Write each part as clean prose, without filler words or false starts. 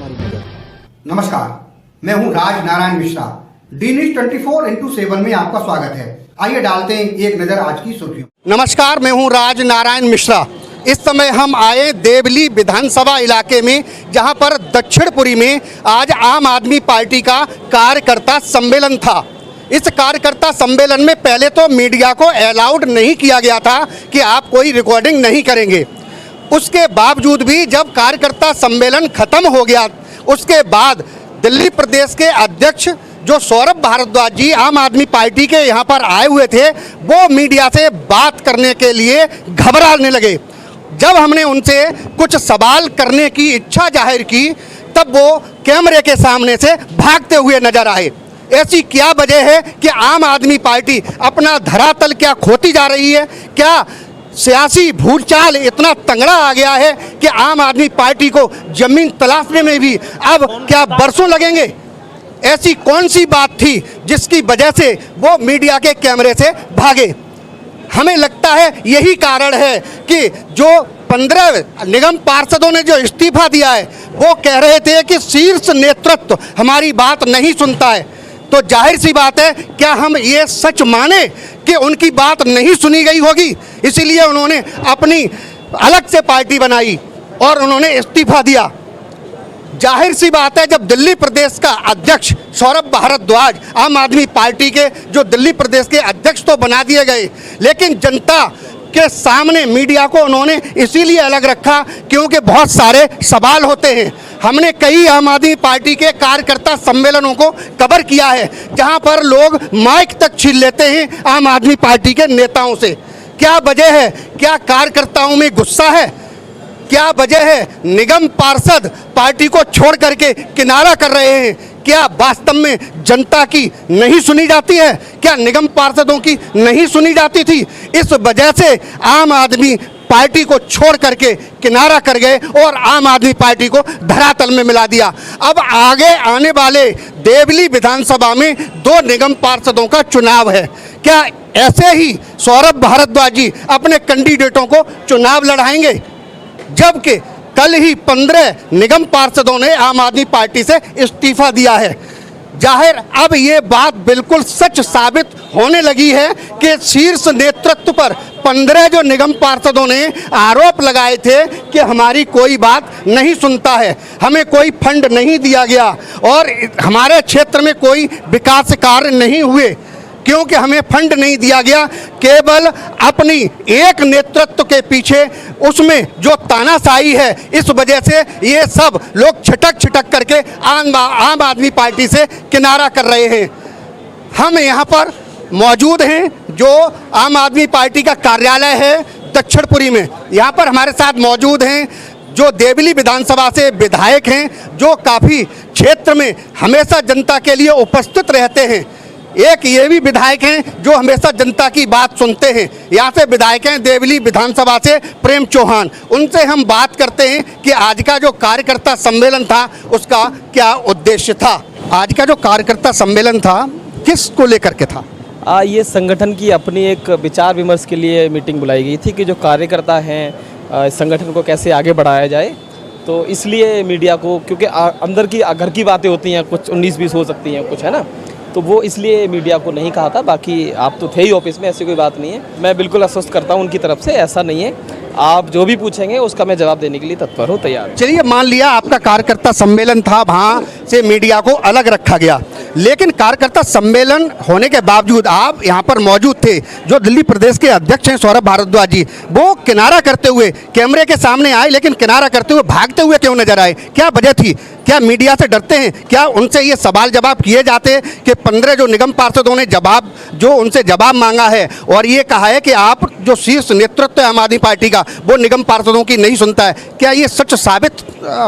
हमारी नजर। नमस्कार, मैं हूं Raj Narayan Mishra. D news 24x7 में आपका स्वागत है। आइए डालते हैं एक नजर आज की सुर्खियों। नमस्कार, मैं हूं राज नारायण मिश्रा। इस समय हम आए देवली विधानसभा इलाके में, जहां पर दक्षिणपुरी में आज आम आदमी पार्टी का कार्यकर्ता सम्मेलन था। इस कार्यकर्ता सम्मेलन में पहले तो मीडिया को अलाउड नहीं किया गया था कि आप कोई रिकॉर्डिंग नहीं करेंगे। उसके बावजूद भी जब कार्यकर्ता सम्मेलन खत्म हो गया, उसके बाद दिल्ली प्रदेश के अध्यक्ष जो सौरभ भारद्वाज जी आम आदमी पार्टी के यहाँ पर आए हुए थे, वो मीडिया से बात करने के लिए घबराने लगे। जब हमने उनसे कुछ सवाल करने की इच्छा जाहिर की, तब वो कैमरे के सामने से भागते हुए नजर आए। ऐसी क्या वजह है कि आम आदमी पार्टी अपना धरातल क्या खोती जा रही है? क्या सियासी भूचाल इतना तंगड़ा आ गया है कि आम आदमी पार्टी को जमीन तलाशने में भी अब क्या बरसों लगेंगे? ऐसी कौन सी बात थी जिसकी वजह से वो मीडिया के कैमरे से भागे? हमें लगता है यही कारण है कि जो 15 निगम पार्षदों ने जो इस्तीफा दिया है, वो कह रहे थे कि शीर्ष नेतृत्व हमारी बात नहीं सुनता है। तो जाहिर सी बात है, क्या हम ये सच माने कि उनकी बात नहीं सुनी गई होगी? इसीलिए उन्होंने अपनी अलग से पार्टी बनाई और उन्होंने इस्तीफा दिया। जाहिर सी बात है, जब दिल्ली प्रदेश का अध्यक्ष सौरभ भारद्वाज आम आदमी पार्टी के जो दिल्ली प्रदेश के अध्यक्ष तो बना दिए गए, लेकिन जनता के सामने मीडिया को उन्होंने इसीलिए अलग रखा क्योंकि बहुत सारे सवाल होते हैं। हमने कई आम आदमी पार्टी के कार्यकर्ता सम्मेलनों को कवर किया है, जहां पर लोग माइक तक छीन लेते हैं आम आदमी पार्टी के नेताओं से। क्या वजह है? क्या कार्यकर्ताओं में गुस्सा है? क्या वजह है निगम पार्षद पार्टी को छोड़ करके किनारा कर रहे हैं? क्या वास्तव में जनता की नहीं सुनी जाती है? क्या निगम पार्षदों की नहीं सुनी जाती थी? इस वजह से आम आदमी पार्टी को छोड़ करके किनारा कर गए और आम आदमी पार्टी को धरातल में मिला दिया। अब आगे आने वाले देवली विधानसभा में 2 निगम पार्षदों का चुनाव है। क्या ऐसे ही सौरभ भारद्वाज जी अपने कैंडिडेटों को चुनाव लड़ाएंगे? जबकि कल ही 15 निगम पार्षदों ने आम आदमी पार्टी से इस्तीफा दिया है। जाहिर अब ये बात बिल्कुल सच साबित होने लगी है कि शीर्ष नेतृत्व पर 15 जो निगम पार्षदों ने आरोप लगाए थे कि हमारी कोई बात नहीं सुनता है, हमें कोई फंड नहीं दिया गया और हमारे क्षेत्र में कोई विकास कार्य नहीं हुए क्योंकि हमें फंड नहीं दिया गया। केवल अपनी एक नेतृत्व के पीछे उसमें जो तानाशाही है, इस वजह से ये सब लोग छिटक करके आम आदमी पार्टी से किनारा कर रहे हैं। हम यहाँ पर मौजूद हैं, जो आम आदमी पार्टी का कार्यालय है दक्षिणपुरी में। यहाँ पर हमारे साथ मौजूद हैं जो देवली विधानसभा से विधायक हैं, जो काफ़ी क्षेत्र में हमेशा जनता के लिए उपस्थित रहते हैं। एक ये भी विधायक हैं जो हमेशा जनता की बात सुनते हैं। यहाँ से विधायक हैं देवली विधानसभा से प्रेम चौहान। उनसे हम बात करते हैं कि आज का जो कार्यकर्ता सम्मेलन था उसका क्या उद्देश्य था। आज का जो कार्यकर्ता सम्मेलन था किस को लेकर के था? ये संगठन की अपनी एक विचार विमर्श के लिए मीटिंग बुलाई गई थी कि जो कार्यकर्ता हैं संगठन को कैसे आगे बढ़ाया जाए। तो इसलिए मीडिया को, क्योंकि अंदर की घर की बातें होती हैं, कुछ 19-20 हो सकती हैं, कुछ है ना, तो वो इसलिए मीडिया को नहीं कहा था। बाकी आप तो थे ही ऑफिस में, ऐसी कोई बात नहीं है। मैं बिल्कुल आश्वस्त करता हूँ उनकी तरफ से, ऐसा नहीं है। आप जो भी पूछेंगे उसका मैं जवाब देने के लिए तत्पर हूँ, तैयार। चलिए, मान लिया आपका कार्यकर्ता सम्मेलन था, वहाँ से मीडिया को अलग रखा गया, लेकिन कार्यकर्ता सम्मेलन होने के बावजूद आप यहाँ पर मौजूद थे। जो दिल्ली प्रदेश के अध्यक्ष हैं सौरभ भारद्वाज जी, वो किनारा करते हुए कैमरे के सामने आए, लेकिन किनारा करते हुए भागते हुए क्यों नजर आए? क्या वजह थी? क्या मीडिया से डरते हैं? क्या उनसे ये सवाल जवाब किए जाते कि 15 जो निगम पार्षदों ने उनसे जवाब मांगा है और ये कहा है कि आप जो शीर्ष नेतृत्व है आम आदमी पार्टी का, वो निगम पार्षदों की नहीं सुनता है, क्या ये सच साबित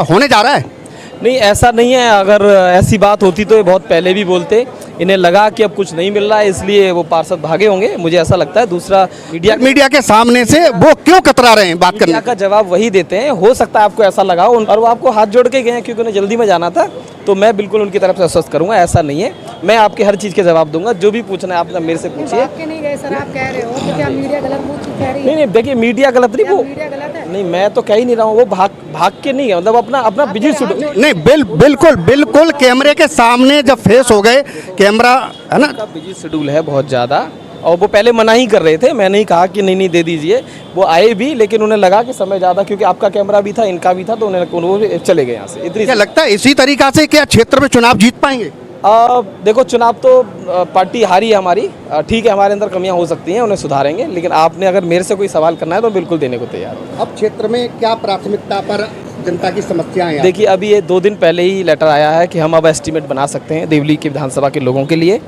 होने जा रहा है? नहीं, ऐसा नहीं है। अगर ऐसी बात होती तो ये बहुत पहले भी बोलते। इन्हें लगा कि अब कुछ नहीं मिल रहा है, इसलिए वो पार्षद भागे होंगे, मुझे ऐसा लगता है। दूसरा, मीडिया के सामने से वो क्यों कतरा रहे हैं बात करने का? जवाब वही देते हैं। हो सकता है आपको ऐसा लगा और वो आपको हाथ जोड़ के गए हैं क्योंकि उन्हें जल्दी में जाना था। तो मैं बिल्कुल उनकी तरफ से आश्वस्त करूंगा, ऐसा नहीं है। मैं आपके हर चीज़ के जवाब दूंगा, जो भी पूछना है आप मेरे से पूछिए। नहीं गए सर, आप कह रहे हो तो क्या मीडिया गलत कह रही है? नहीं, देखिए मीडिया गलत नहीं, वो नहीं, मैं तो कह ही नहीं रहा हूँ, वो भाग के नहीं है, मतलब अपना बिजी शेड्यूल। नहीं बिल्कुल बिल्कुल कैमरे के सामने जब फेस हो गए कैमरा, है ना, उनका बिजी शेड्यूल है बहुत ज़्यादा, और वो पहले मना ही कर रहे थे, मैंने ही कहा कि नहीं दे दीजिए। वो आए भी, लेकिन उन्हें लगा कि समय ज़्यादा, क्योंकि आपका कैमरा भी था, इनका भी था, तो उन्होंने चले गए यहाँ से। इतनी क्या लगता है इसी तरीका से क्या क्षेत्र में चुनाव जीत पाएंगे? देखो, चुनाव तो पार्टी हारी है हमारी, ठीक है, हमारे अंदर कमियां हो सकती हैं, उन्हें सुधारेंगे, लेकिन आपने अगर मेरे से कोई सवाल करना है तो बिल्कुल देने को तैयार हूँ। अब क्षेत्र में क्या प्राथमिकता पर जनता की समस्याएं हैं? देखिए, अभी ये 2 दिन पहले ही लेटर आया है कि हम अब एस्टीमेट बना सकते हैं देवली की विधानसभा के लोगों के लिए,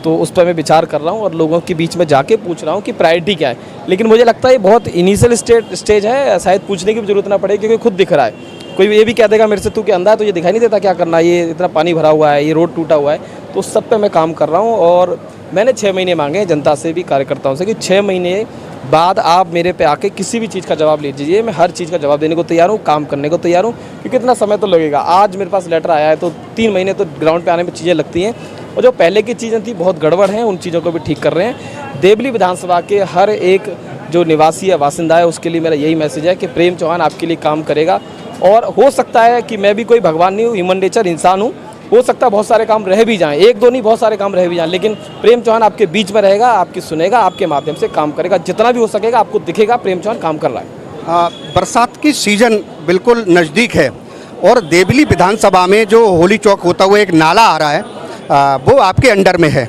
तो उस पर मैं विचार कर रहा हूँ और लोगों के बीच में जाके पूछ रहा हूँ कि प्रायोरिटी क्या है। लेकिन मुझे लगता है ये बहुत इनिशियल स्टेज है, शायद पूछने की भी जरूरत ना पड़े, क्योंकि खुद दिख रहा है। कोई ये भी कह देगा मेरे से, तू के अंधा है, तो ये दिखाई नहीं देता क्या करना है, ये इतना पानी भरा हुआ है, ये रोड टूटा हुआ है, तो उस सब पे मैं काम कर रहा हूँ। और मैंने 6 महीने मांगे हैं जनता से भी, कार्यकर्ताओं से, कि 6 महीने बाद आप मेरे पे आके किसी भी चीज़ का जवाब ले लीजिए, मैं हर चीज़ का जवाब देने को तैयार हूँ, काम करने को तैयार हूँ, क्योंकि इतना समय तो लगेगा। आज मेरे पास लेटर आया है तो 3 महीने तो ग्राउंड पे आने में चीज़ें लगती हैं, और जो पहले की चीज़ें थी बहुत गड़बड़ हैं, उन चीज़ों को भी ठीक कर रहे हैं। देवली विधानसभा के हर एक जो निवासी या बासिंदा है, उसके लिए मेरा यही मैसेज है कि प्रेम चौहान आपके लिए काम करेगा। और हो सकता है कि मैं भी कोई भगवान नहीं हूँ, ह्यूमन नेचर, इंसान हूँ, हो सकता है बहुत सारे काम रह भी जाएं, 1-2 नहीं, बहुत सारे काम रह भी जाएं, लेकिन प्रेम चौहान आपके बीच में रहेगा, आपकी सुनेगा, आपके माध्यम से काम करेगा, जितना भी हो सकेगा आपको दिखेगा प्रेम चौहान काम कर रहा है। बरसात की सीजन बिल्कुल नज़दीक है और देवली विधानसभा में जो होली चौक होता हुआ एक नाला आ रहा है, वो आपके अंडर में है।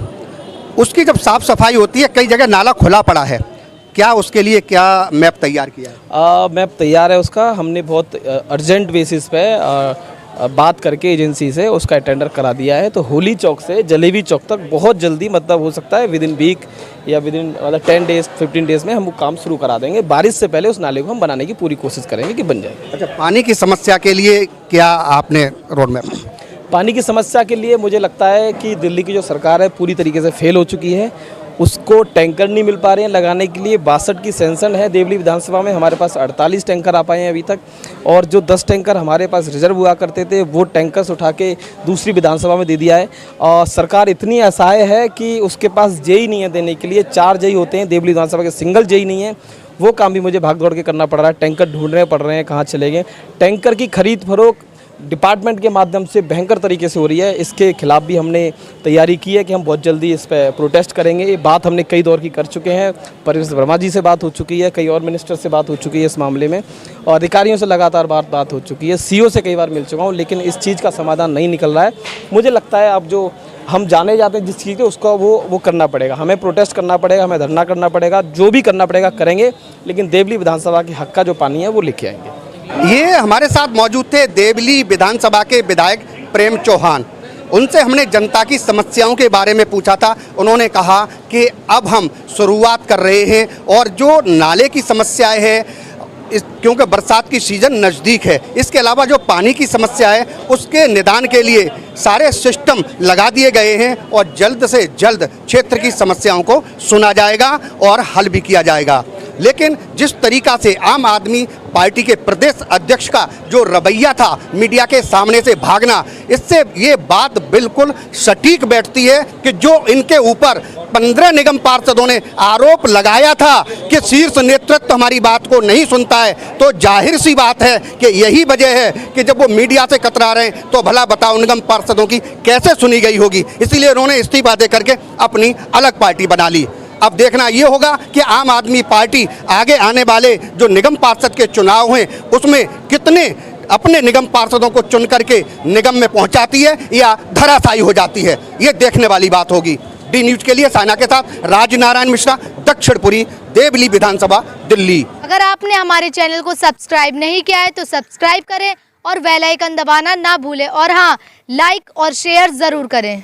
उसकी जब साफ़ सफाई होती है, कई जगह नाला खुला पड़ा है, क्या उसके लिए क्या मैप तैयार किया है? मैप तैयार है उसका, हमने बहुत अर्जेंट बेसिस पे बात करके एजेंसी से उसका टेंडर करा दिया है। तो होली चौक से जलेबी चौक तक बहुत जल्दी, मतलब हो सकता है विदिन वीक या विदिन मतलब 10 डेज 15 डेज में हम वो काम शुरू करा देंगे। बारिश से पहले उस नाले को हम बनाने की पूरी कोशिश करेंगे कि बन जाए। अच्छा, पानी की समस्या के लिए क्या आपने रोड मैप? पानी की समस्या के लिए मुझे लगता है कि दिल्ली की जो सरकार है पूरी तरीके से फेल हो चुकी है, उसको टैंकर नहीं मिल पा रहे हैं लगाने के लिए। 62 की सेंसन है देवली विधानसभा में, हमारे पास 48 टैंकर आ पाए हैं अभी तक, और जो 10 टैंकर हमारे पास रिजर्व हुआ करते थे वो टैंकर्स उठा के दूसरी विधानसभा में दे दिया है। और सरकार इतनी असहाय है कि उसके पास जेई नहीं है देने के लिए। 4 जेई होते हैं देवली विधानसभा के, सिंगल जेई नहीं है। वो काम भी मुझे भाग दौड़ के करना पड़ रहा है, टैंकर ढूंढने पड़ रहे हैं, कहाँ चले गए। टैंकर की खरीद फरोख्त डिपार्टमेंट के माध्यम से भयंकर तरीके से हो रही है। इसके खिलाफ भी हमने तैयारी की है कि हम बहुत जल्दी इस पर प्रोटेस्ट करेंगे। ये बात हमने कई दौर की कर चुके हैं, परवेश वर्मा जी से बात हो चुकी है, कई और मिनिस्टर से बात हो चुकी है इस मामले में, और अधिकारियों से लगातार बात हो चुकी है, सीओ से कई बार मिल चुका हूँ, लेकिन इस चीज़ का समाधान नहीं निकल रहा है। मुझे लगता है अब जो हम जाने जाते हैं जिस चीज़ के, उसका वो करना पड़ेगा, हमें प्रोटेस्ट करना पड़ेगा, हमें धरना करना पड़ेगा, जो भी करना पड़ेगा करेंगे, लेकिन देवली विधानसभा के हक का जो पानी है वो लेके आएंगे। ये हमारे साथ मौजूद थे देवली विधानसभा के विधायक प्रेम चौहान। उनसे हमने जनता की समस्याओं के बारे में पूछा था। उन्होंने कहा कि अब हम शुरुआत कर रहे हैं और जो नाले की समस्याएं हैं, क्योंकि बरसात की सीज़न नज़दीक है, इसके अलावा जो पानी की समस्या है उसके निदान के लिए सारे सिस्टम लगा दिए गए हैं और जल्द से जल्द क्षेत्र की समस्याओं को सुना जाएगा और हल भी किया जाएगा। लेकिन जिस तरीका से आम आदमी पार्टी के प्रदेश अध्यक्ष का जो रवैया था मीडिया के सामने से भागना, इससे ये बात बिल्कुल सटीक बैठती है कि जो इनके ऊपर 15 निगम पार्षदों ने आरोप लगाया था कि शीर्ष नेतृत्व हमारी बात को नहीं सुनता है, तो जाहिर सी बात है कि यही वजह है कि जब वो मीडिया से कतरा रहे हैं तो भला बताओ निगम पार्षदों की कैसे सुनी गई होगी। इसीलिए उन्होंने इस्तीफा दे करके अपनी अलग पार्टी बना ली। अब देखना ये होगा कि आम आदमी पार्टी आगे आने वाले जो निगम पार्षद के चुनाव हैं उसमें कितने अपने निगम पार्षदों को चुन करके निगम में पहुंचाती है या धराशायी हो जाती है, ये देखने वाली बात होगी। डी न्यूज के लिए साइना के साथ राजनारायण मिश्रा, दक्षिणपुरी, देवली विधानसभा, दिल्ली। अगर आपने हमारे चैनल को सब्सक्राइब नहीं किया है तो सब्सक्राइब करें और बेल आइकन दबाना ना भूलें, और हाँ, लाइक और शेयर ज़रूर करें।